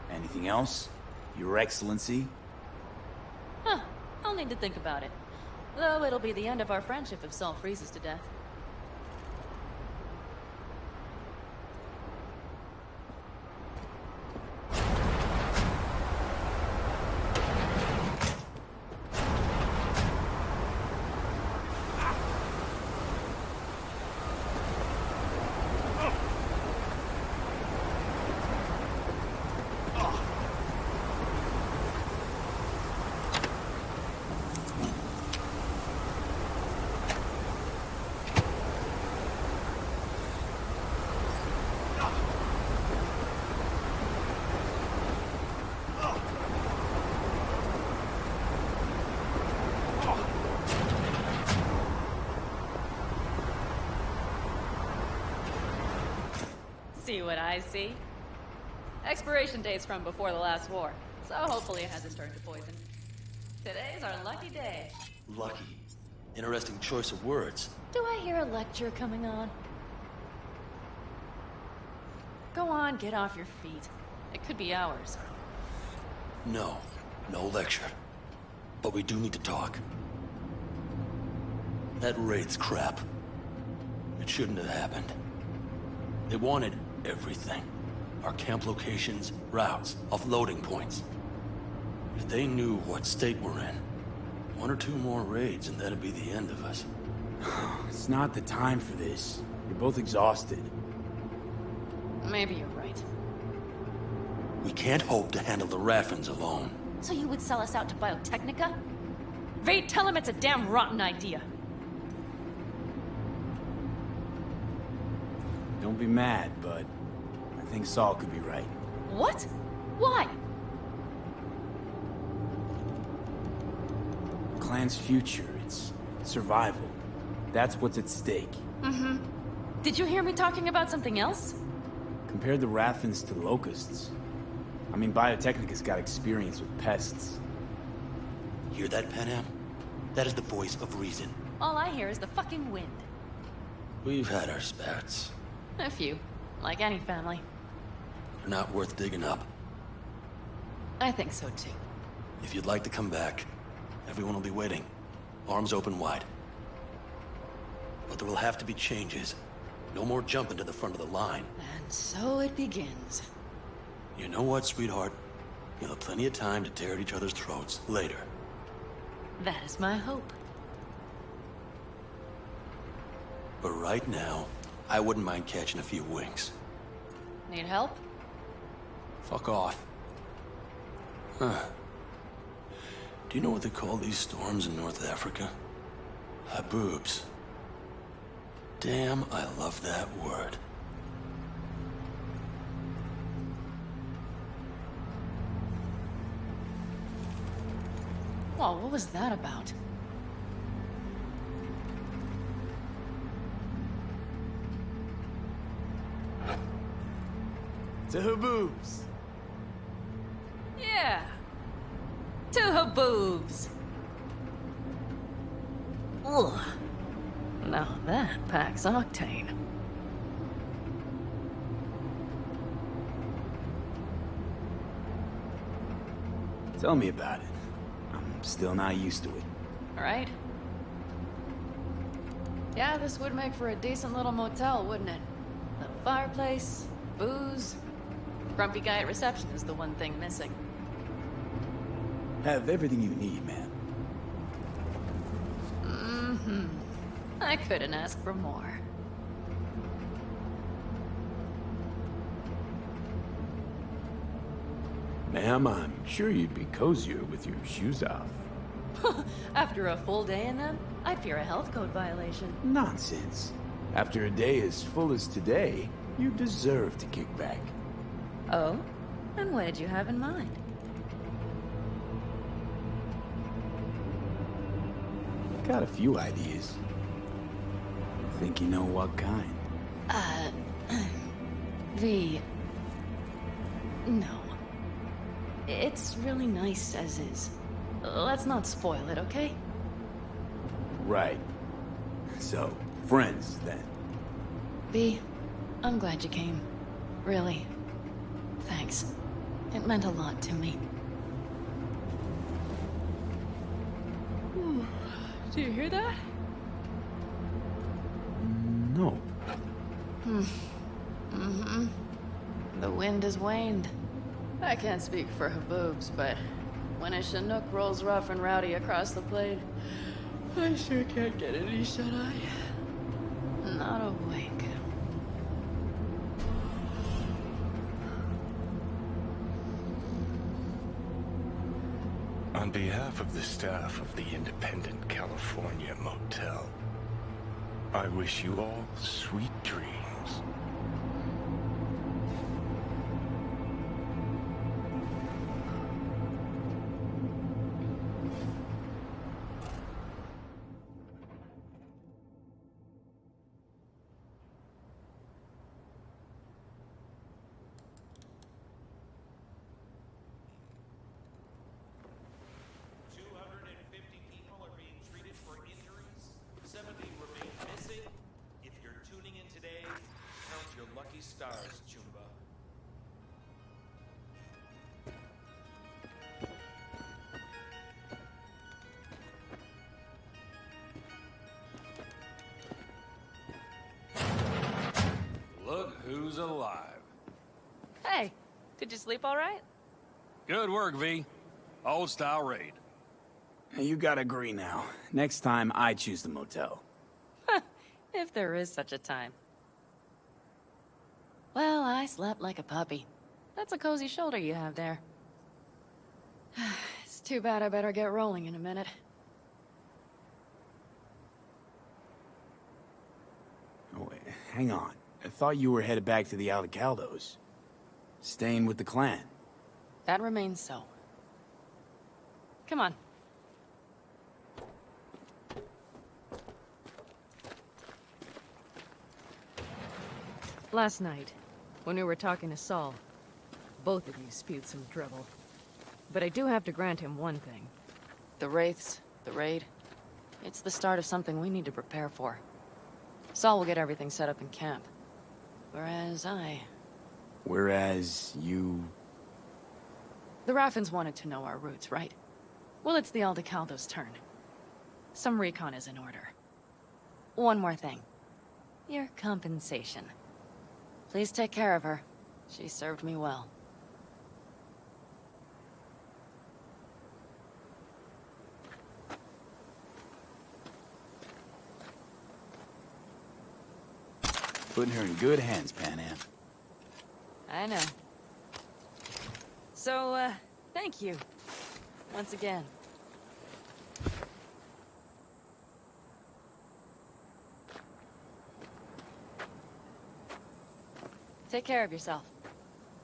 Anything else, Your Excellency? Huh. I'll need to think about it. Though it'll be the end of our friendship if Saul freezes to death. See what I see? Expiration date's from before the last war, so hopefully it hasn't turned to poison. Today's our lucky day. Lucky. Interesting choice of words. Do I hear a lecture coming on? Go on, get off your feet. It could be hours. No. No lecture. But we do need to talk. That raid's crap. It shouldn't have happened. They wanted everything. Our camp locations, routes, offloading points. If they knew what state we're in, one or two more raids and that'd be the end of us. It's not the time for this. You're both exhausted. Maybe you're right. We can't hope to handle the Raffins alone. So you would sell us out to Biotechnica? Vade, tell him it's a damn rotten idea. Don't be mad, but I think Saul could be right. What? Why? The clan's future, its survival. That's what's at stake. Mm-hmm. Did you hear me talking about something else? Compared the Raffins to locusts. I mean, Biotechnica's got experience with pests. Hear that, Panam? That is the voice of reason. All I hear is the fucking wind. We've had our spats. A few. Like any family. They're not worth digging up. I think so too. If you'd like to come back, everyone will be waiting. Arms open wide. But there will have to be changes. No more jumping to the front of the line. And so it begins. You know what, sweetheart? You'll have plenty of time to tear at each other's throats later. That is my hope. But right now, I wouldn't mind catching a few winks. Need help? Fuck off. Huh. Do you know what they call these storms in North Africa? Haboobs. Damn, I love that word. Whoa, what was that about? To Haboobs! Yeah. To Haboobs. Ugh. Now that packs octane. Tell me about it. I'm still not used to it. Right? Yeah, this would make for a decent little motel, wouldn't it? No fireplace, booze. Grumpy guy at reception is the one thing missing. Have everything you need, man. Mm-hmm. I couldn't ask for more. Ma'am, I'm sure you'd be cozier with your shoes off. After a full day in them, I'd fear a health code violation. Nonsense. After a day as full as today, you deserve to kick back. Oh? And what did you have in mind? Got a few ideas. Think you know what kind? No. It's really nice as is. Let's not spoil it, okay? Right. So, friends, then. V, I'm glad you came. Really. Thanks. It meant a lot to me. Do you hear that? No. The wind has waned. I can't speak for her boobs, but when a Chinook rolls rough and rowdy across the plain, I sure can't get any shut-eye. Not awake. On behalf of the staff of the Independent California Motel, I wish you all sweet dreams. Stars, Chumba. Look who's alive. Hey, did you sleep all right? Good work, V. Old style raid. You gotta agree now. Next time, I choose the motel. If there is such a time. Well, I slept like a puppy. That's a cozy shoulder you have there. It's too bad I better get rolling in a minute. Oh, wait, hang on. I thought you were headed back to the Aldecaldos. Staying with the clan. That remains so. Come on. Last night, when we were talking to Saul, both of you spewed some drivel. But I do have to grant him one thing. The Wraiths, the raid, it's the start of something we need to prepare for. Saul will get everything set up in camp. Whereas you... The Raffins wanted to know our roots, right? Well, it's the Aldecaldos' turn. Some recon is in order. One more thing. Your compensation. Please take care of her. She served me well. Putting her in good hands, Pan Am. I know. So, thank you. Once again. Take care of yourself.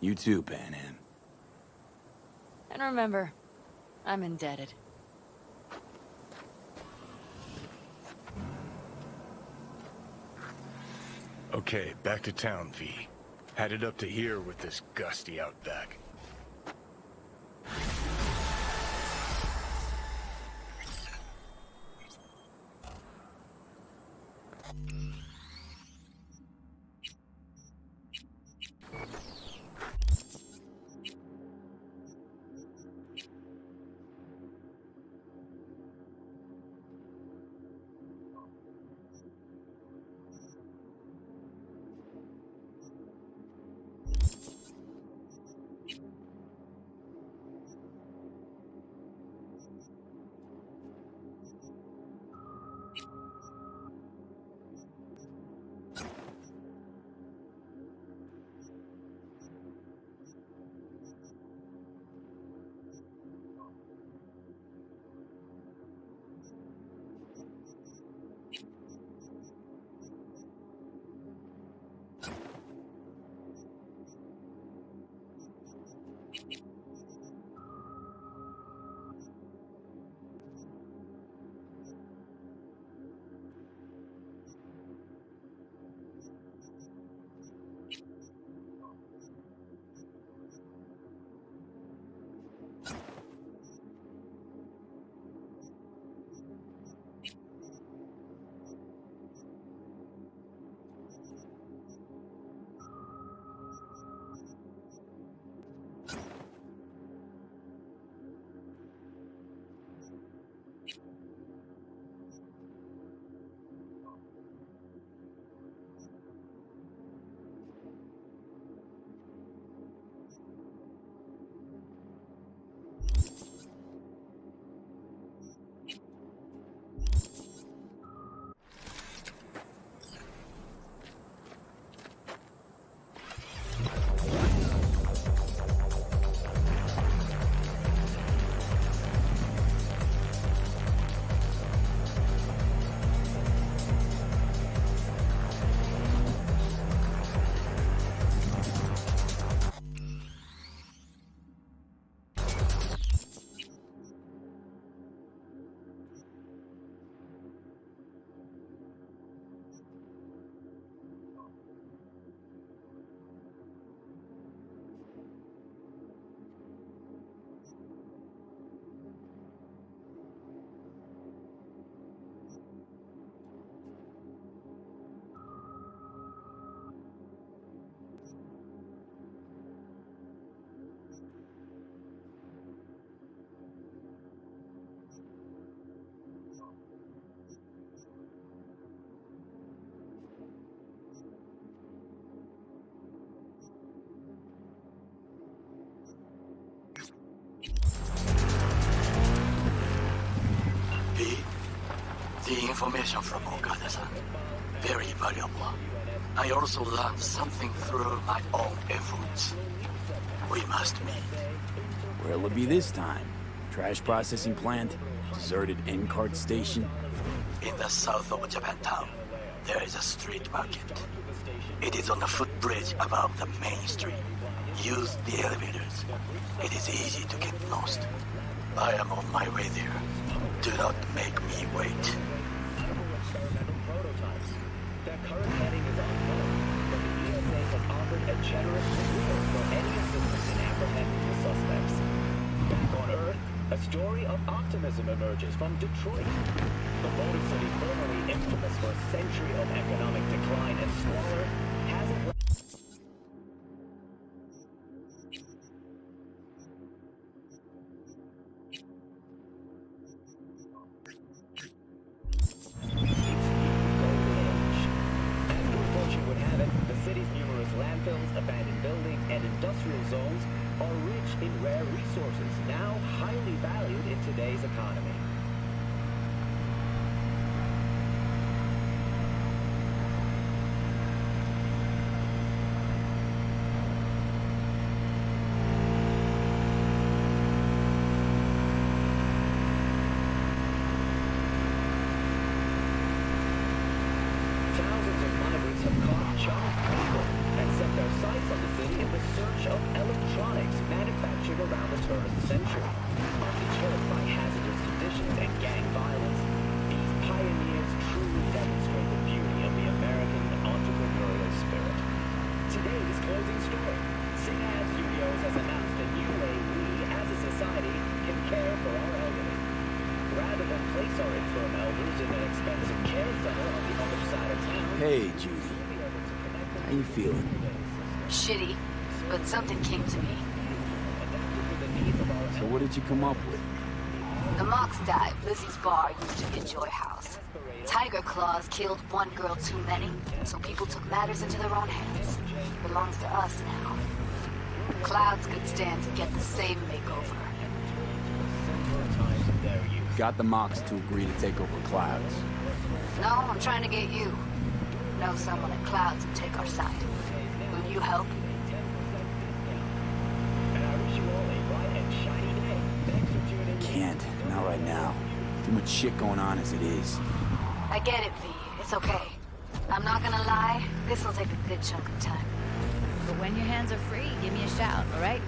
You too, Pan Am. And remember, I'm indebted. Okay, back to town, V. Headed up to here with this gusty outback. information from Okada-san. Very valuable. I also learned something through my own efforts. We must meet. Where'll it be this time? Trash processing plant? Deserted N-cart station? In the south of Japantown, there is a street market. It is on the footbridge above the main street. Use the elevators. It is easy to get lost. I am on my way there. Do not make me wait. Their current heading is unknown, but the ESA has offered a generous reward for any assistance in apprehending the suspects. Back on Earth, a story of optimism emerges from Detroit. The Motor City, formerly infamous for a century of economic decline and squalor, hasn't landfills, abandoned buildings, and industrial zones are rich in rare resources, now highly valued in today's economy. Thousands of migrants have caught charred people and set their sights on the city in the search of electronics manufactured around the turn of the century. Undeterred by hazardous conditions and gang violence, these pioneers truly demonstrate the beauty of the American entrepreneurial spirit. Today's closing story. Synad Studios has announced a new way we, as a society, can care for our elderly. Rather than place our infirm elders in an expensive care center on the other side of town... Hey, Judy. How you feeling? Shitty, but something came to me. So what did you come up with? The Mox died. Lizzie's bar used to be a joy house. Tiger Claws killed one girl too many, so people took matters into their own hands. Belongs to us now. Clouds could stand to get the same makeover. Got the Mox to agree to take over Clouds. No, I'm trying to get you. Know someone at Clouds and take our side. Will you help? Can't. Not right now. Too much shit going on as it is. I get it, V. It's okay. I'm not gonna lie, this'll take a good chunk of time. But when your hands are free, give me a shout, all right?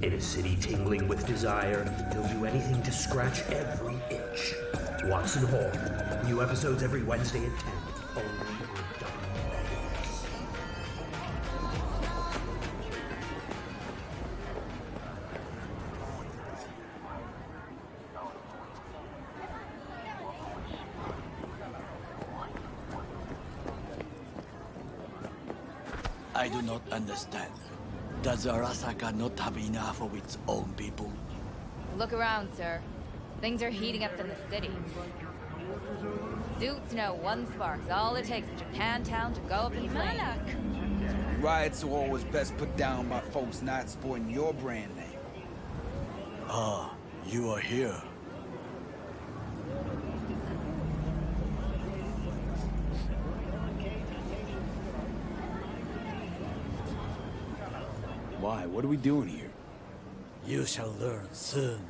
In a city tingling with desire, he'll do anything to scratch every itch. Watson Hall. New episodes every Wednesday at 10. Only on Nomad. I do not understand. Does Arasaka not have enough of its own people? Look around, sir. Things are heating up in the city. Suits know one spark's all it takes for Japantown to go up in flames. Riots are always best put down by folks not sporting your brand name. Ah, you are here. Why? What are we doing here? You shall learn soon.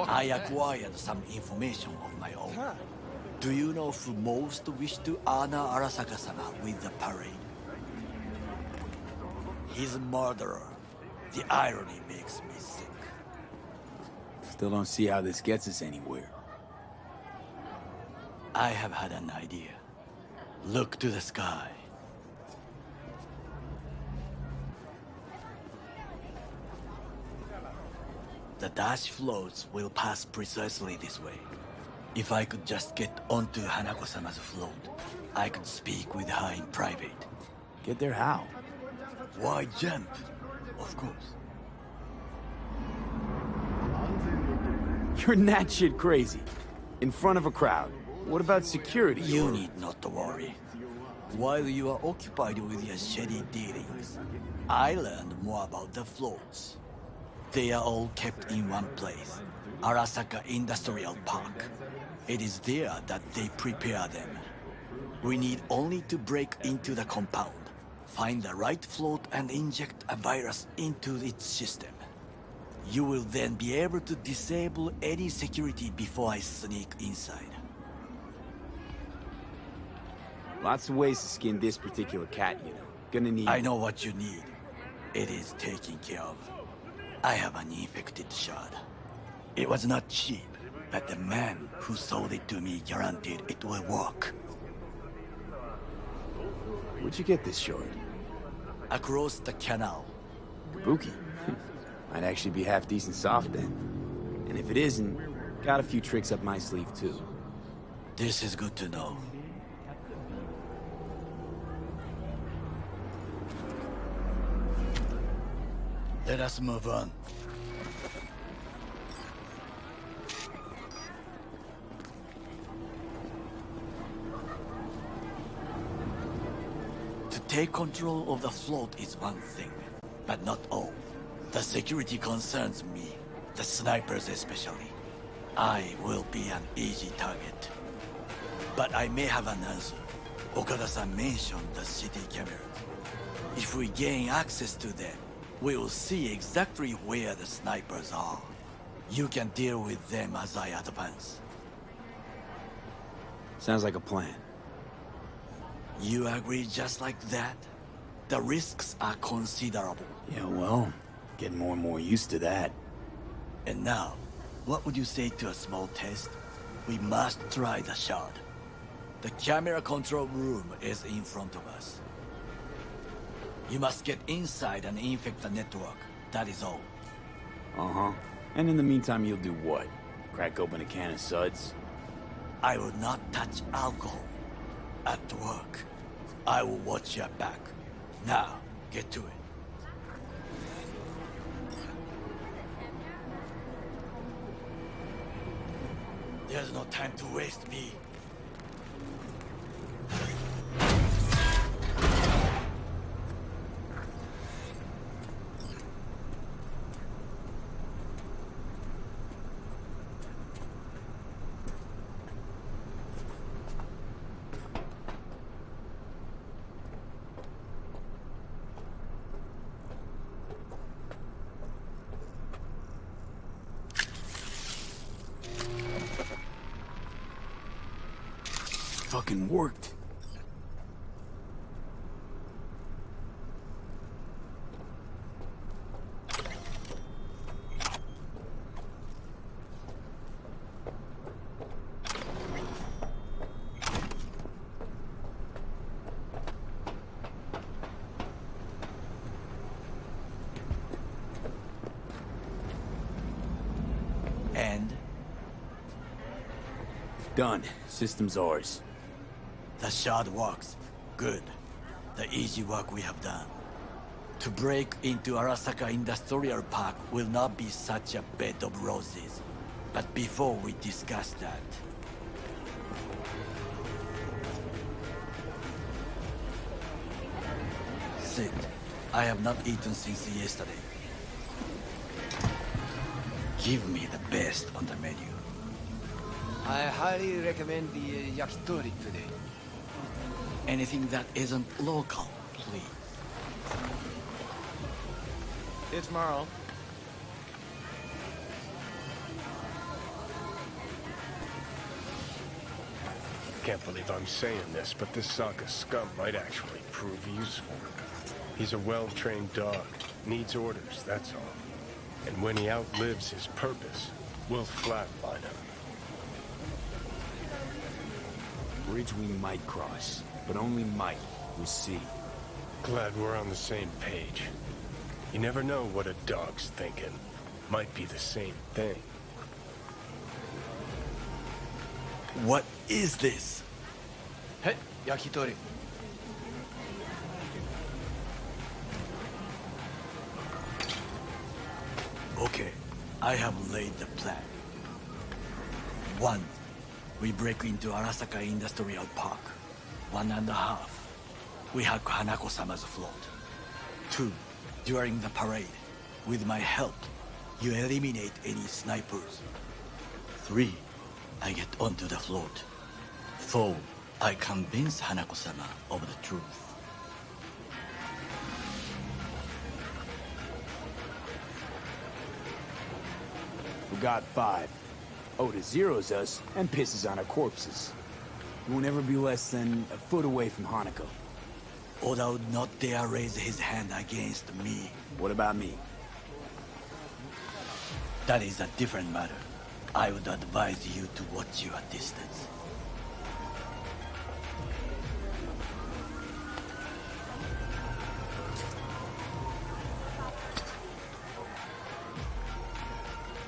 I acquired some information of my own. Do you know who most wish to honor Arasaka-sama with the parade? He's a murderer. The irony makes me sick. Still don't see how this gets us anywhere. I have had an idea. Look to the sky. The dash floats will pass precisely this way. If I could just get onto Hanako-sama's float, I could speak with her in private. Get there how? Why jump? Of course. You're that shit crazy. In front of a crowd. What about security? You need not to worry. While you are occupied with your shady dealings, I learned more about the floats. They are all kept in one place, Arasaka Industrial Park. It is there that they prepare them. We need only to break into the compound, find the right float and inject a virus into its system. You will then be able to disable any security before I sneak inside. Lots of ways to skin this particular cat, you know. Gonna need... I know what you need. It is taken care of. I have an infected shard. It was not cheap, but the man who sold it to me guaranteed it will work. Where'd you get this shard? Across the canal. Kabuki. Might actually be half decent soft then. And if it isn't, got a few tricks up my sleeve too. This is good to know. Let us move on. To take control of the float is one thing, but not all. The security concerns me, the snipers especially. I will be an easy target. But I may have an answer. Okada-san mentioned the city cameras. If we gain access to them, we will see exactly where the snipers are. You can deal with them as I advance. Sounds like a plan. You agree just like that? The risks are considerable. Yeah, well, getting more and more used to that. And now, what would you say to a small test? We must try the shard. The camera control room is in front of us. You must get inside and infect the network. That is all. Uh-huh. And in the meantime, you'll do what? Crack open a can of suds? I will not touch alcohol. At work, I will watch your back. Now, get to it. There's no time to waste, B. Fucking worked. Done. System's ours. The shard works. Good. The easy work we have done. To break into Arasaka Industrial Park will not be such a bed of roses. But before we discuss that... Sit. I have not eaten since yesterday. Give me the best on the menu. I highly recommend the yakitori today. Anything that isn't local, please. See you tomorrow. Can't believe I'm saying this, but this Saka scum might actually prove useful. He's a well-trained dog. Needs orders, that's all. And when he outlives his purpose, we'll flatline him. Bridge we might cross, but only might. We'll see. Glad we're on the same page. You never know what a dog's thinking. Might be the same thing. What is this? Hey, yakitori. Okay, I have laid the plan. 1. We break into Arasaka Industrial Park. 1.5. We hack Hanako-sama's float. 2. During the parade, with my help, you eliminate any snipers. 3. I get onto the float. 4. I convince Hanako-sama of the truth. Forgot 5. Oda zeroes us and pisses on our corpses. He won't ever be less than a foot away from Hanako. Oda would not dare raise his hand against me. What about me? That is a different matter. I would advise you to watch your distance.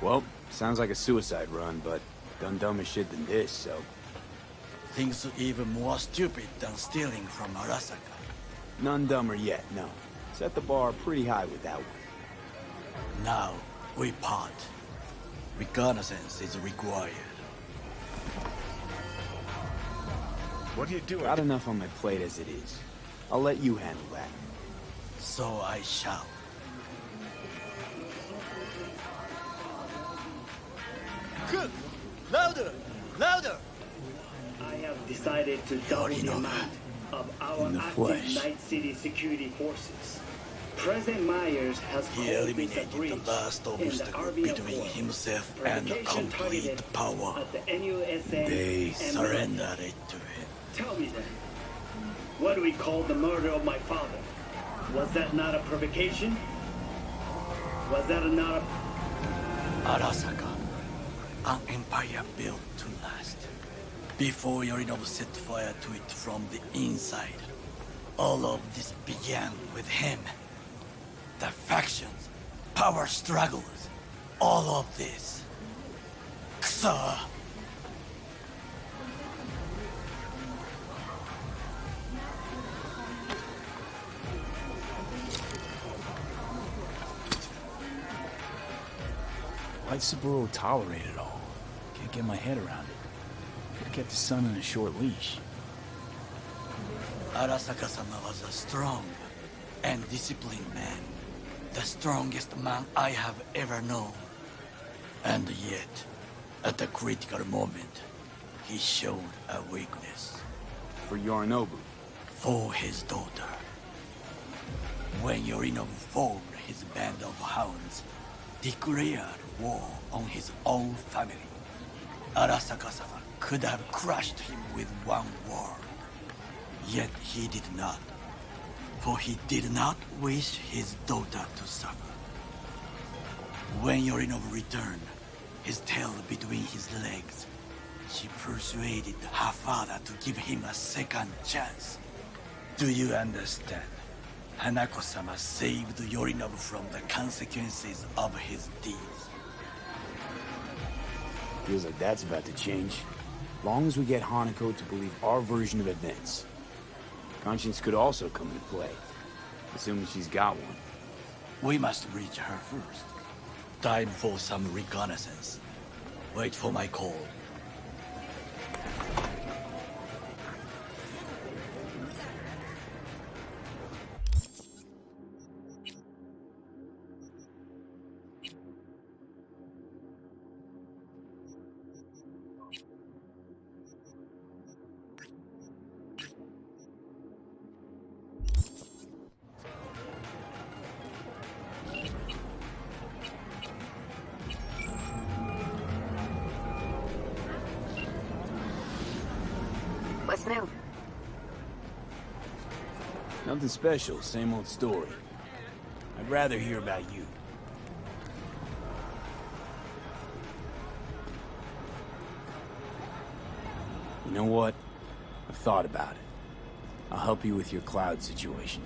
Well, sounds like a suicide run, but done dumber shit than this, so... Things even more stupid than stealing from Arasaka. None dumber yet, no. Set the bar pretty high with that one. Now, we part. Reconnaissance is required. What are you doing? Got enough on my plate as it is. I'll let you handle that. So I shall. Cook! Louder! Louder! I have decided to double the amount of our active Night City security forces. President Myers has He eliminated the last obstacle between himself and complete power. They surrendered it to him. Tell me then, what do we call the murder of my father? Was that not a provocation? Was that not a... Arasaka, an empire built to last. Before Yorinobu set fire to it from the inside, all of this began with him. The factions, power struggles, all of this. Kusa! Why'd Saburo tolerate it all? Can't get my head around it. Could've kept his son on a short leash. Arasaka-sama was a strong and disciplined man. The strongest man I have ever known. And yet, at the critical moment, he showed a weakness. For Yorinobu? For his daughter. When Yorinobu formed his band of hounds, declared war on his own family, Arasaka-sama could have crushed him with one word. Yet he did not. For he did not wish his daughter to suffer. When Yorinobu returned, his tail between his legs, she persuaded her father to give him a second chance. Do you understand? Hanako-sama saved Yorinobu from the consequences of his deeds. Feels like that's about to change. Long as we get Hanako to believe our version of events. Conscience could also come into play, assuming she's got one. We must reach her first. Time for some reconnaissance. Wait for my call. What's new? Nothing special, same old story. I'd rather hear about you. You know what? I've thought about it. I'll help you with your cloud situation.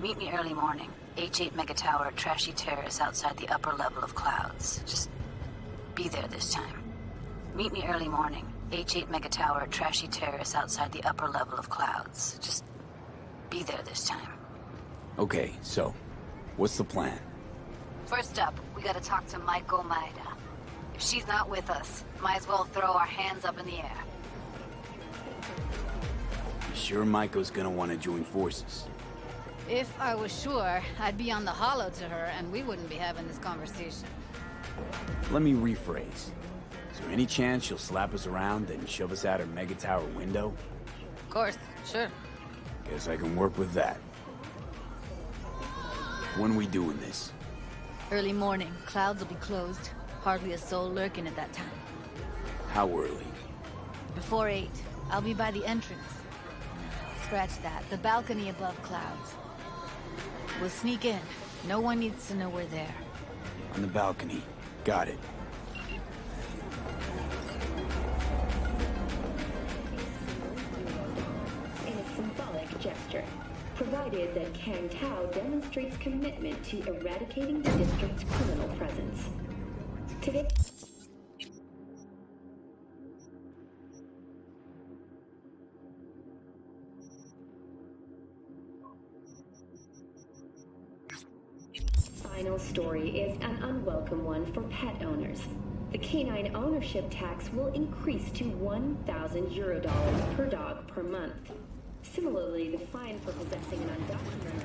Meet me early morning. H8 Mega Tower, Trashy Terrace outside the upper level of clouds. Just be there this time. Meet me early morning. H8 Mega Tower, Trashy Terrace outside the upper level of clouds. Just be there this time. Okay, so, what's the plan? First up, we gotta talk to Maiko Maeda. If she's not with us, might as well throw our hands up in the air. You sure Maiko's gonna want to join forces? If I was sure, I'd be on the hollow to her and we wouldn't be having this conversation. Let me rephrase. Is there any chance she'll slap us around and shove us out her Mega Tower window? Of course, sure. Guess I can work with that. When we doing this? Early morning, clouds will be closed. Hardly a soul lurking at that time. How early? Before 8, I'll be by the entrance. Scratch that, the balcony above clouds. We'll sneak in. No one needs to know we're there. On the balcony. Got it. Symbolic gesture, provided that Kang Tao demonstrates commitment to eradicating the district's criminal presence. Today... Final story is an unwelcome one for pet owners. The canine ownership tax will increase to €1,000 per dog per month. Similarly, the fine for possessing an undocumented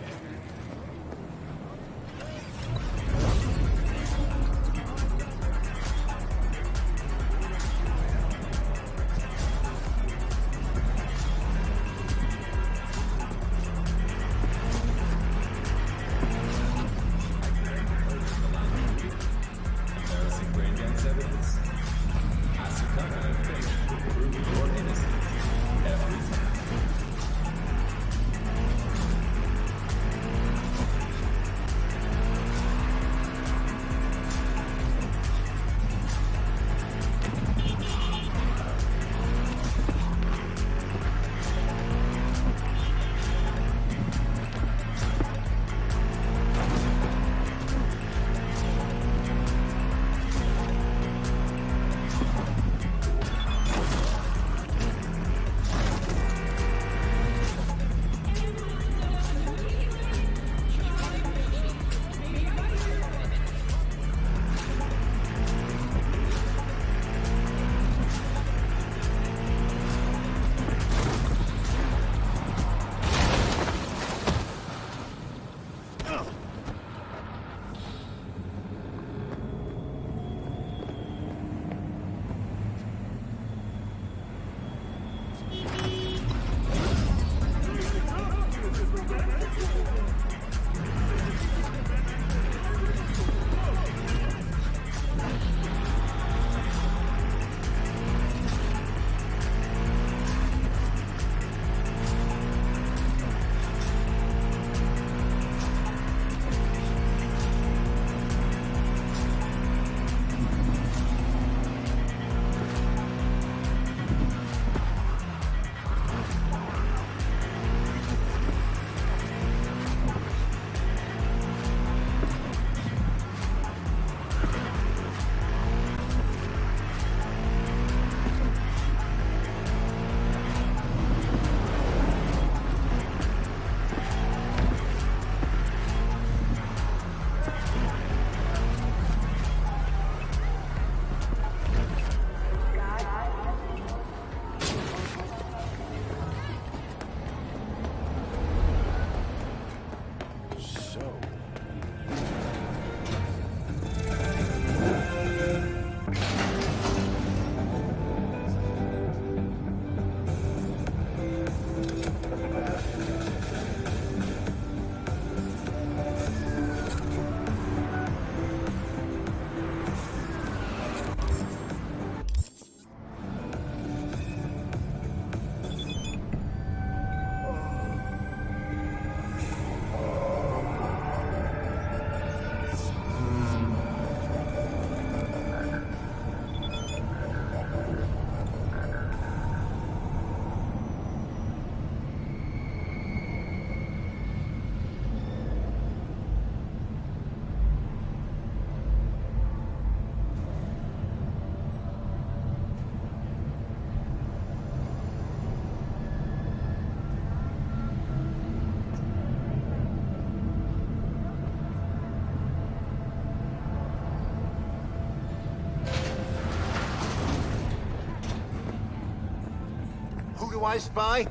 Pennywise spy?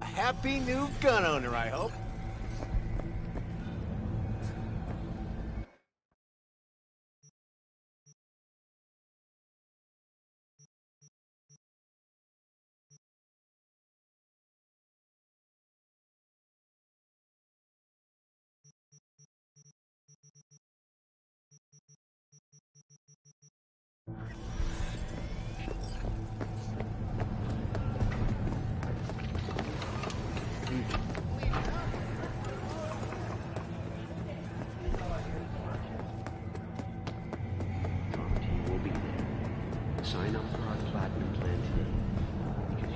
A happy new gun owner, I hope. We'll be there. Sign up for our platinum plan today. Because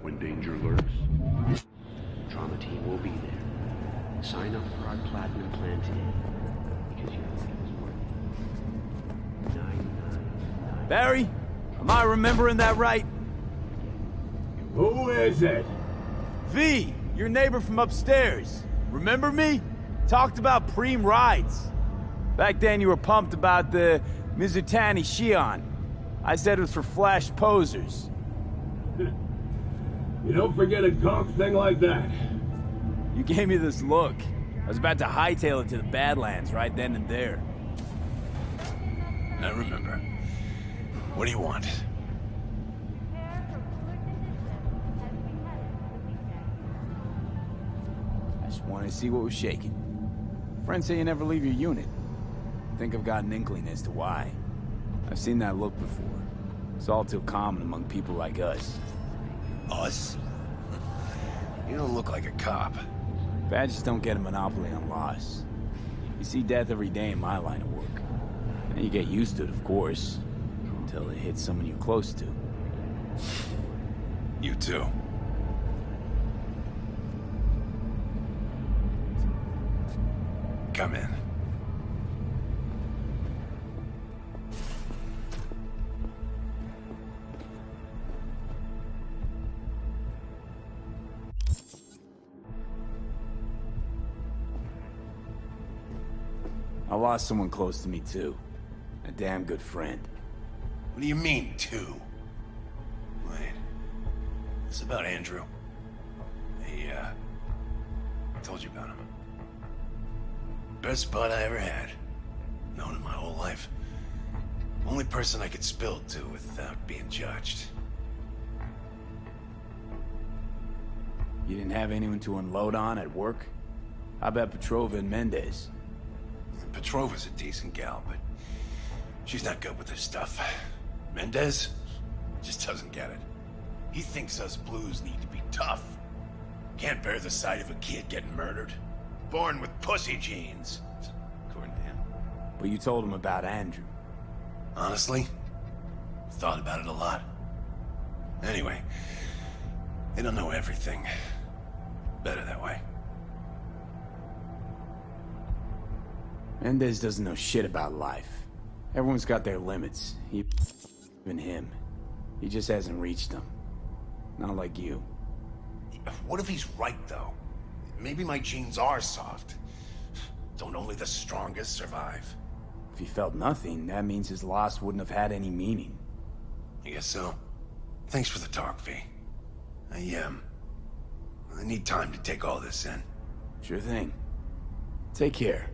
when danger lurks, Trauma Team will be there. Sign up for our platinum plan today. Because you know it's worth it. 999. Barry, am I remembering that right? Who is it? V, your neighbor from upstairs. Remember me? Talked about preem rides. Back then you were pumped about the Mizutani Shion. I said it was for flash posers. You don't forget a conk thing like that. You gave me this look. I was about to hightail it to the Badlands right then and there. I remember. What do you want? I just wanted to see what was shaking. Friends say you never leave your unit. I think I've got an inkling as to why. I've seen that look before. It's all too common among people like us. Us? You don't look like a cop. Badges don't get a monopoly on loss. You see death every day in my line of work. And you get used to it, of course, until it hits someone you're close to. You too. Come in. I lost someone close to me, too. A damn good friend. What do you mean, two? Wait. This about Andrew. I told you about him. Best bud I ever had. Known him my whole life. Only person I could spill to without being judged. You didn't have anyone to unload on at work? How about Petrova and Mendez? Petrova's a decent gal, but she's not good with this stuff. Mendez just doesn't get it. He thinks us blues need to be tough. Can't bear the sight of a kid getting murdered. Born with pussy genes. According to him. But you told him about Andrew. Honestly, thought about it a lot. Anyway, they don't know everything. Better that way. Mendez doesn't know shit about life. Everyone's got their limits. Even him. He just hasn't reached them. Not like you. What if he's right, though? Maybe my genes are soft. Don't only the strongest survive? If he felt nothing, that means his loss wouldn't have had any meaning. I guess so. Thanks for the talk, V. I need time to take all this in. Sure thing. Take care.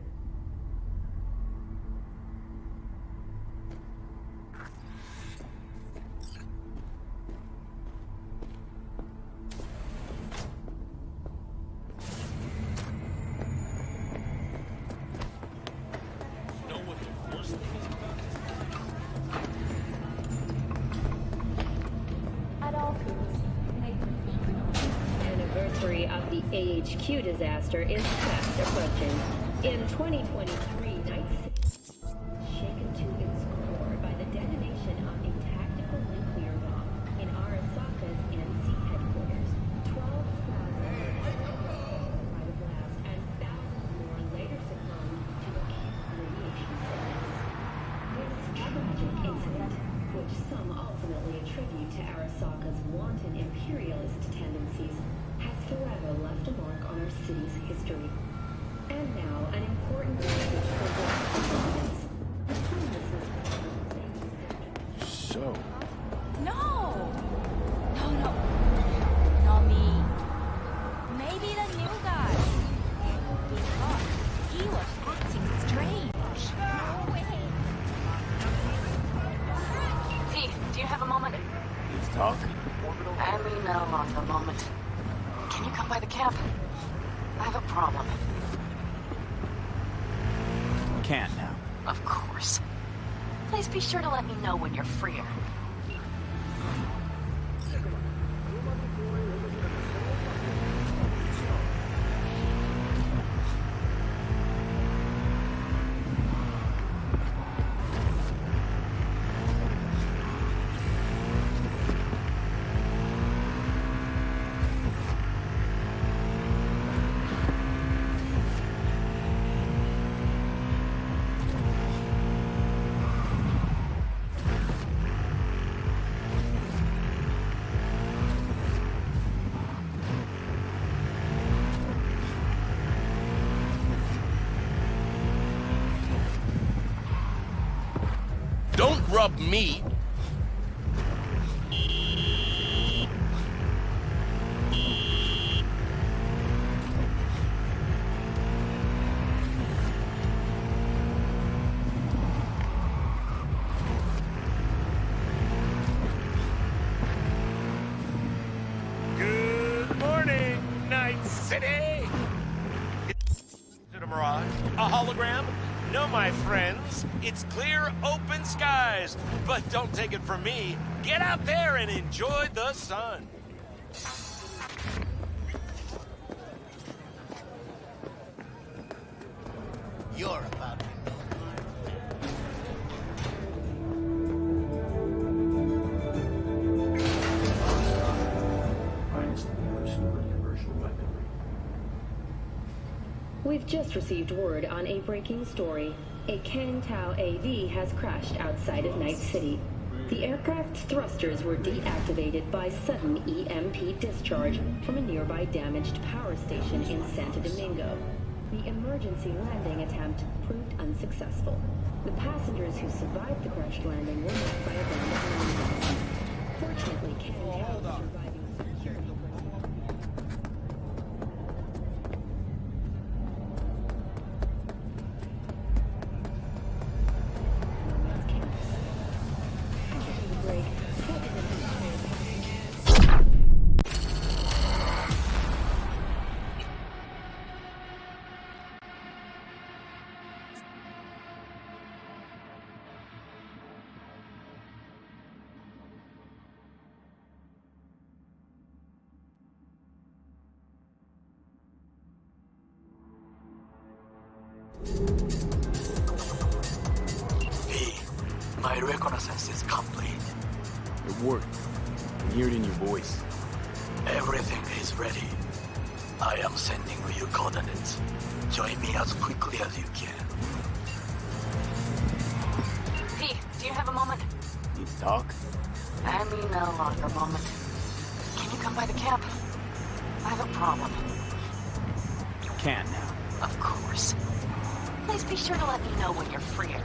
Anniversary of the AHQ disaster is fast approaching. In 2023, Night City shaken to its core by the detonation of a tactical nuclear bomb in Arasaka's NC headquarters. 12,000 by the blast, and thousands more later succumbed to acute radiation sickness. This tragic incident, which some ultimately attribute to Arasaka's wanton imperialist tendencies, has forever left a mark on our city's history. And now, an important message for residents. So, No! No. Not me. Maybe the new guy. Because he was acting strange. No way. T, do you have a moment? Let's talk. I mean, no longer a moment. Can you come by the camp? I have a problem. Can't now. Of course. Please be sure to let me know when you're freer. Don't rub me. Good morning, Night City! Is it a mirage? A hologram? No, my friends, it's clear, open skies. But don't take it from me. Get out there and enjoy the sun. You're about to Finest personal and commercial weaponry. We've just received word on a breaking story. A Kang Tao AV has crashed outside of Night City. The aircraft's thrusters were deactivated by sudden EMP discharge from a nearby damaged power station in Santo Domingo. The emergency landing attempt proved unsuccessful. The passengers who survived the crash landing were met by a band of Nomads. Fortunately, Kang Tao's surviving security V, my reconnaissance is complete. It worked. I can hear it in your voice. Everything is ready. I am sending you coordinates. Join me as quickly as you can. P, do you have a moment? Need to talk? I mean a longer moment. Can you come by the camp? I have a problem. You can't now. Of course. Please be sure to let me know when you're freer.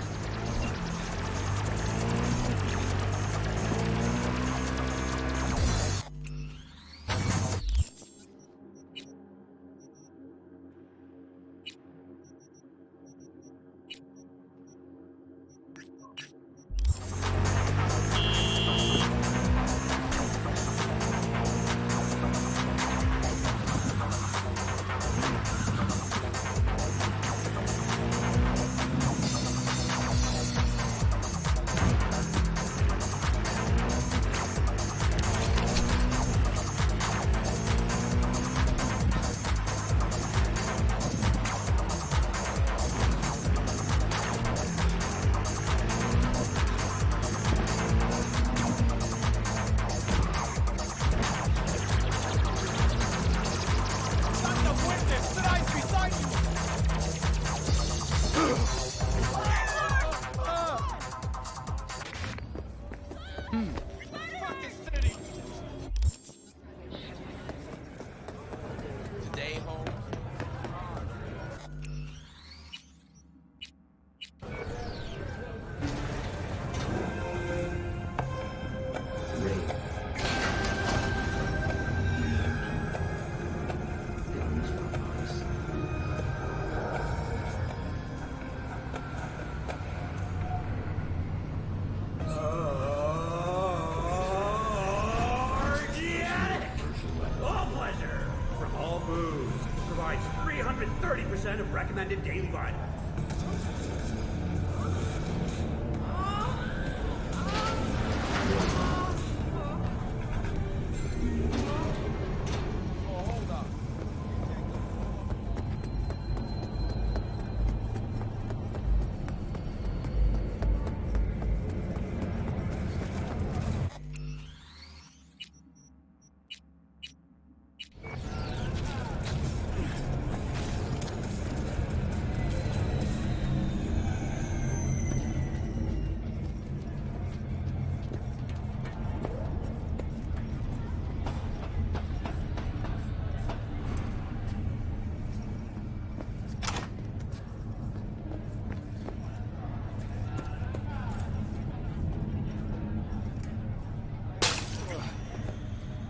Provides 330% of recommended daily vitamins.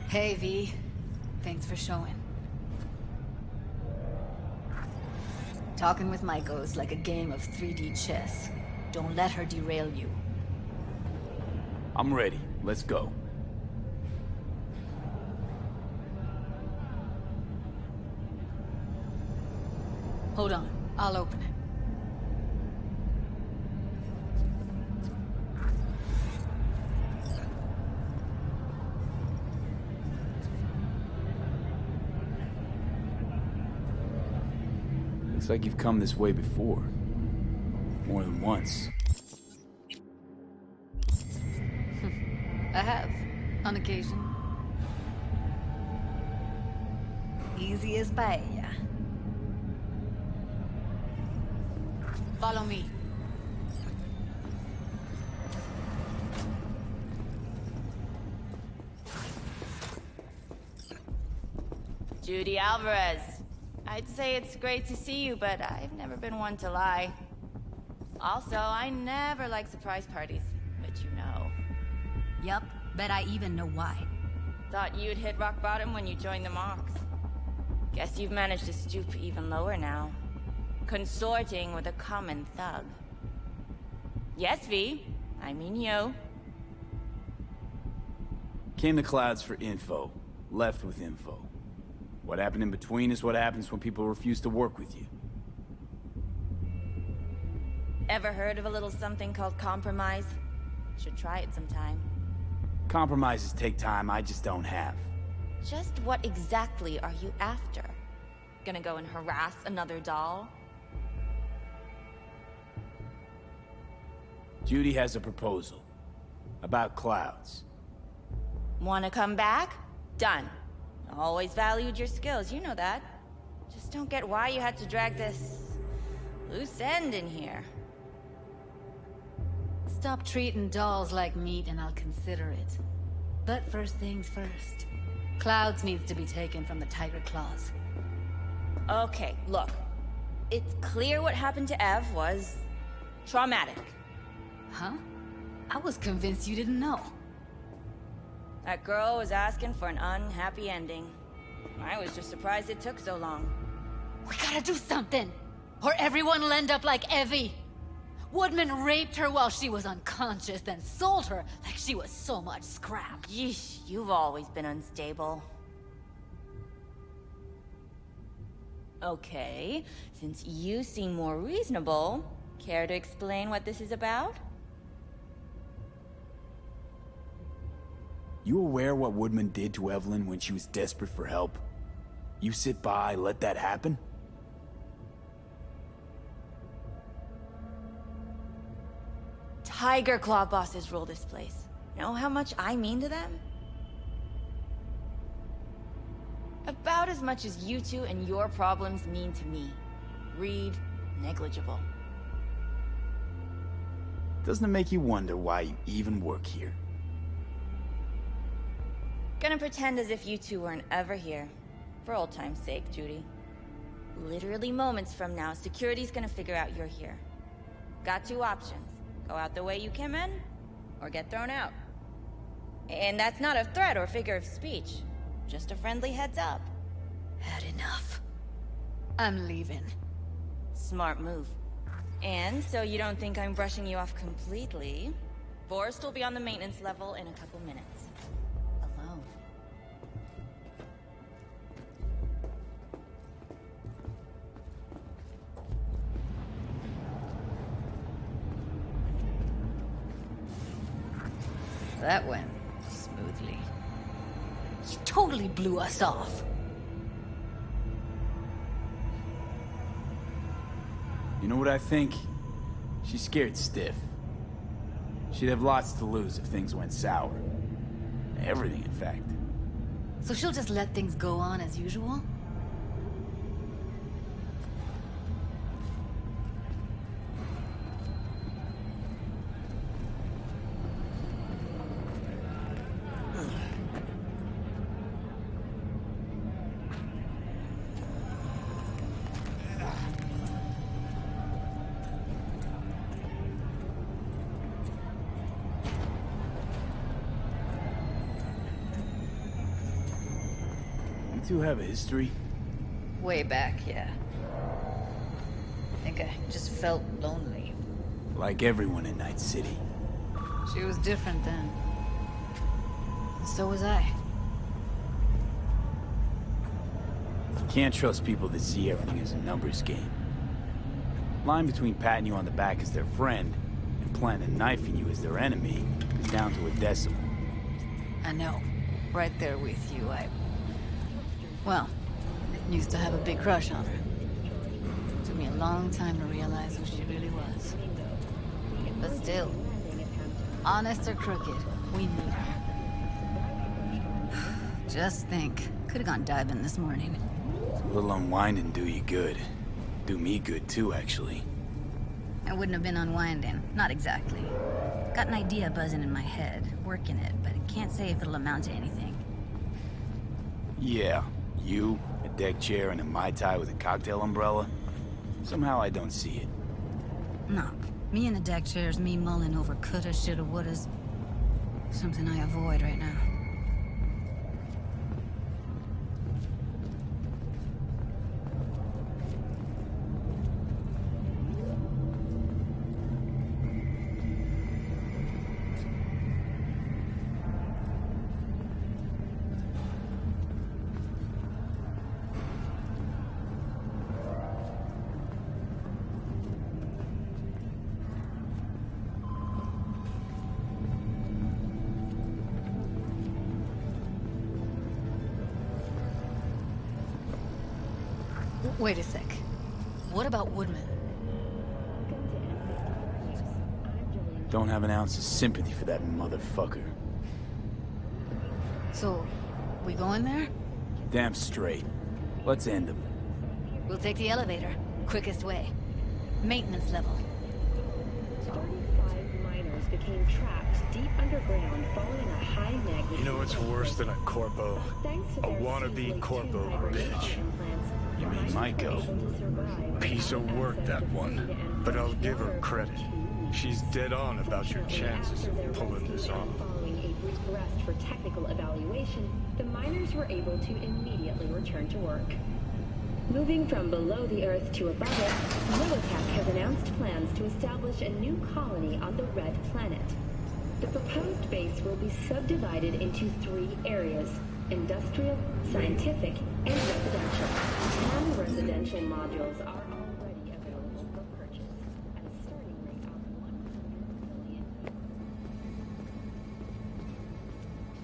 Hey, V. Thanks for showing. Talking with Maiko is like a game of 3D chess. Don't let her derail you. I'm ready. Let's go. Hold on. I'll open it. Looks like you've come this way before. More than once. I have, on occasion. Easy as paella. Follow me. Judy Alvarez. I'd say it's great to see you, but I've never been one to lie. Also, I never like surprise parties, but you know. Yup, bet I even know why. Thought you'd hit rock bottom when you joined the Mox. Guess you've managed to stoop even lower now. Consorting with a common thug. Yes, V. I mean you. Came to Clouds for info. Left with info. What happened in between is what happens when people refuse to work with you. Ever heard of a little something called compromise? Should try it sometime. Compromises take time I just don't have. Just what exactly are you after? Gonna go and harass another doll? Judy has a proposal. About clouds. Wanna come back? Done. Always valued your skills, you know that. Just don't get why you had to drag this loose end in here. Stop treating dolls like meat and I'll consider it. But first things first. Clouds needs to be taken from the Tiger Claws. Okay, look. It's clear what happened to Ev was traumatic. Huh? I was convinced you didn't know. That girl was asking for an unhappy ending. I was just surprised it took so long. We gotta do something, or everyone will end up like Evie. Woodman raped her while she was unconscious, then sold her like she was so much scrap. Yeesh, you've always been unstable. Okay, since you seem more reasonable, care to explain what this is about? You aware what Woodman did to Evelyn when she was desperate for help? You sit by, let that happen? Tiger Claw bosses rule this place. Know how much I mean to them? About as much as you two and your problems mean to me. Read, negligible. Doesn't it make you wonder why you even work here? Gonna pretend as if you two weren't ever here. For old time's sake, Judy. Literally moments from now, security's gonna figure out you're here. Got two options. Go out the way you came in, or get thrown out. And that's not a threat or figure of speech. Just a friendly heads up. Had enough. I'm leaving. Smart move. And so you don't think I'm brushing you off completely, Forrest will be on the maintenance level in a couple minutes. Alone. That went smoothly. She totally blew us off. You know what I think? She's scared stiff. She'd have lots to lose if things went sour. Everything, in fact. So she'll just let things go on as usual? You two have a history? Way back, yeah. I think I just felt lonely. Like everyone in Night City. She was different then. And so was I. You can't trust people that see everything as a numbers game. Line between patting you on the back as their friend and planning on knifing you as their enemy is down to a decimal. I know. Right there with you, Well, used to have a big crush on her. Took me a long time to realize who she really was. But still, honest or crooked, we need her. Just think, could have gone diving this morning. A little unwinding do you good. Do me good too, actually. I wouldn't have been unwinding, not exactly. Got an idea buzzing in my head, working it, but I can't say if it'll amount to anything. Yeah. You, a deck chair, and a Mai Tai with a cocktail umbrella? Somehow I don't see it. No. Me in a deck chair is me mulling over coulda, shoulda, wouldas. Something I avoid right now. Wait a sec. What about Woodman? Welcome to Evelyn. I'm Julian Don't have an ounce of sympathy for that motherfucker. So, we going there? Damn straight. Let's end him. We'll take the elevator. Quickest way. Maintenance level. 35 miners became trapped deep underground following a high magnitude. You know what's worse than a corpo? A wannabe corpo bitch. You mean Maiko? Piece of work, that one. But I'll give her credit. She's dead on about your chances of pulling this off. Following a brief rest for technical evaluation, the miners were able to immediately return to work. Moving from below the Earth to above it, Yellowtech has announced plans to establish a new colony on the Red Planet. The proposed base will be subdivided into 3 areas: industrial, scientific, and residential. 10 residential modules are already available for purchase at a starting rate of $100 million.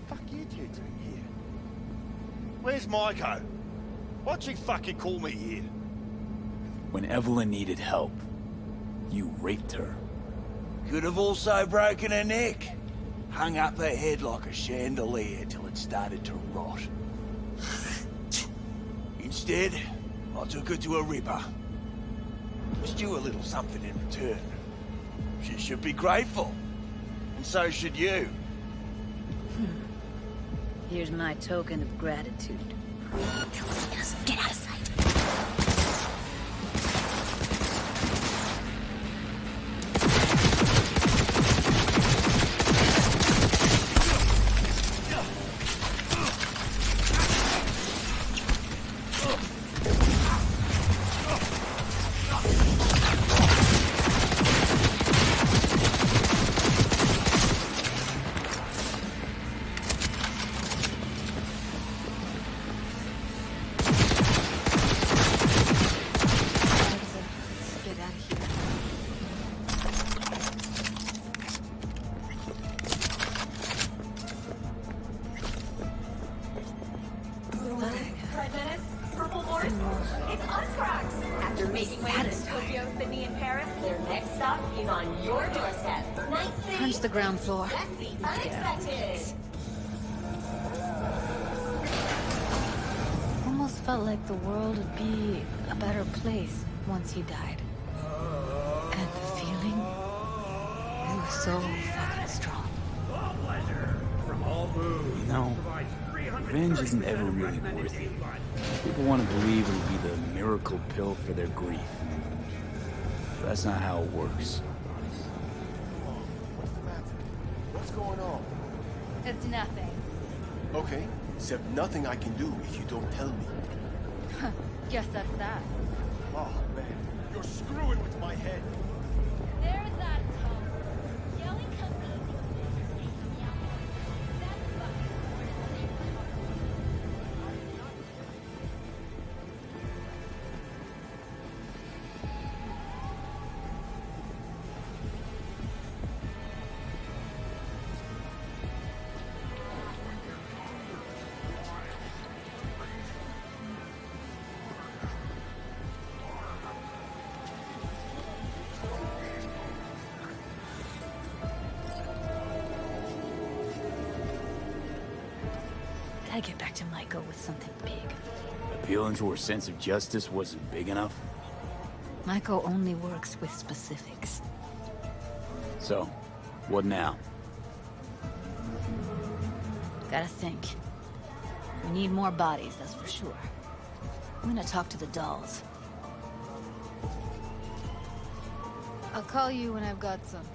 Fuck you two doing here? Where's Maiko? Why'd she fucking call me here? When Evelyn needed help, you raped her. Could have also broken her neck. Hung up her head like a chandelier till it started to rot. Instead, I took her to a ripper. Was due a little something in return. She should be grateful. And so should you. Here's my token of gratitude. Get out of sight. Punch the ground floor. Almost felt like the world would be a better place once he died. And the feeling, it was so fucking strong. You know, revenge isn't ever really worth it. People want to believe it'll be the miracle pill for their grief. But that's not how it works. What's going on? It's nothing. Okay, except nothing I can do if you don't tell me. Guess that's that. Oh, man. You're screwing with my head. There's that tone. Yelling comes easy. Gotta get back to Maiko with something big. Appealing to her sense of justice wasn't big enough? Maiko only works with specifics. So, what now? Gotta think. We need more bodies, that's for sure. I'm gonna talk to the dolls. I'll call you when I've got something.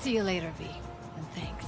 See you later, V. And thanks.